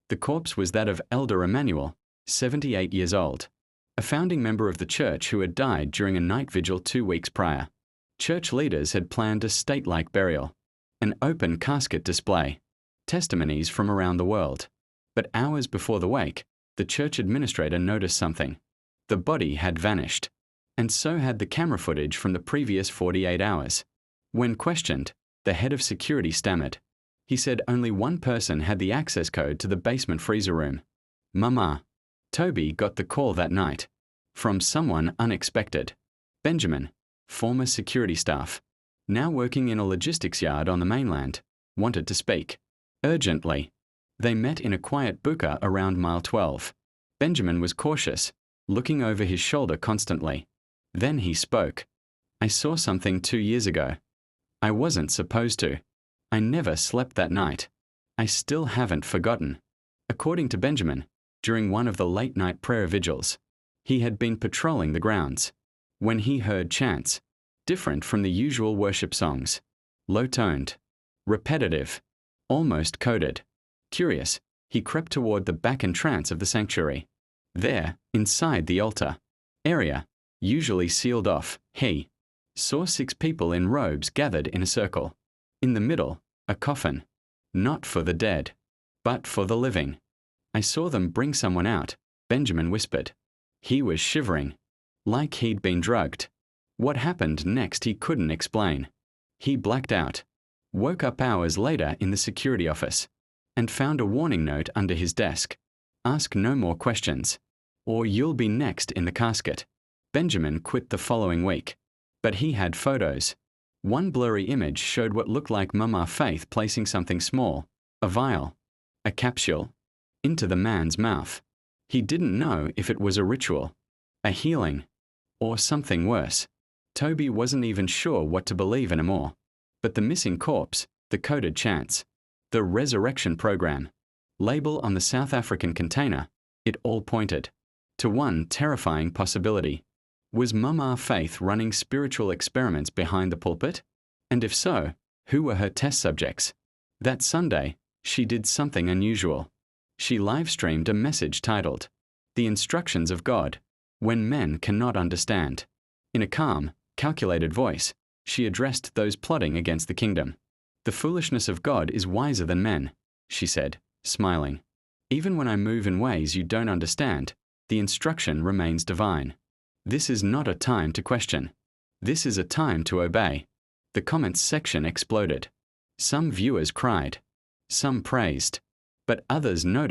The corpse was that of Elder Emmanuel, 78 years old, a founding member of the church who had died during a night vigil 2 weeks prior. Church leaders had planned a state-like burial, an open casket display, testimonies from around the world. But hours before the wake, the church administrator noticed something. The body had vanished, and so had the camera footage from the previous 48 hours. When questioned, the head of security stammered. He said only one person had the access code to the basement freezer room. Mama. Toby got the call that night. From someone unexpected. Benjamin, former security staff, now working in a logistics yard on the mainland, wanted to speak. Urgently. They met in a quiet buka around mile 12. Benjamin was cautious, looking over his shoulder constantly. Then he spoke. I saw something 2 years ago. I wasn't supposed to. I never slept that night. I still haven't forgotten. According to Benjamin, during one of the late-night prayer vigils, he had been patrolling the grounds when he heard chants, different from the usual worship songs, low-toned, repetitive, almost coded. Curious, he crept toward the back entrance of the sanctuary. There, inside the altar area, usually sealed off, he saw 6 people in robes gathered in a circle. In the middle, a coffin. Not for the dead, but for the living. I saw them bring someone out, Benjamin whispered. He was shivering, like he'd been drugged. What happened next he couldn't explain. He blacked out, woke up hours later in the security office, and found a warning note under his desk. Ask no more questions, or you'll be next in the casket. Benjamin quit the following week, but he had photos. One blurry image showed what looked like Mama Faith placing something small, a vial, a capsule, into the man's mouth. He didn't know if it was a ritual, a healing, or something worse. Toby wasn't even sure what to believe anymore. But the missing corpse, the coded chants, the resurrection program, label on the South African container, it all pointed to one terrifying possibility. Was Mama Faith running spiritual experiments behind the pulpit? And if so, who were her test subjects? That Sunday, she did something unusual. She live-streamed a message titled, The Instructions of God, When Men Cannot Understand. In a calm, calculated voice, she addressed those plotting against the kingdom. The foolishness of God is wiser than men, she said, smiling. Even when I move in ways you don't understand, the instruction remains divine. This is not a time to question. This is a time to obey. The comments section exploded. Some viewers cried. Some praised. But others noted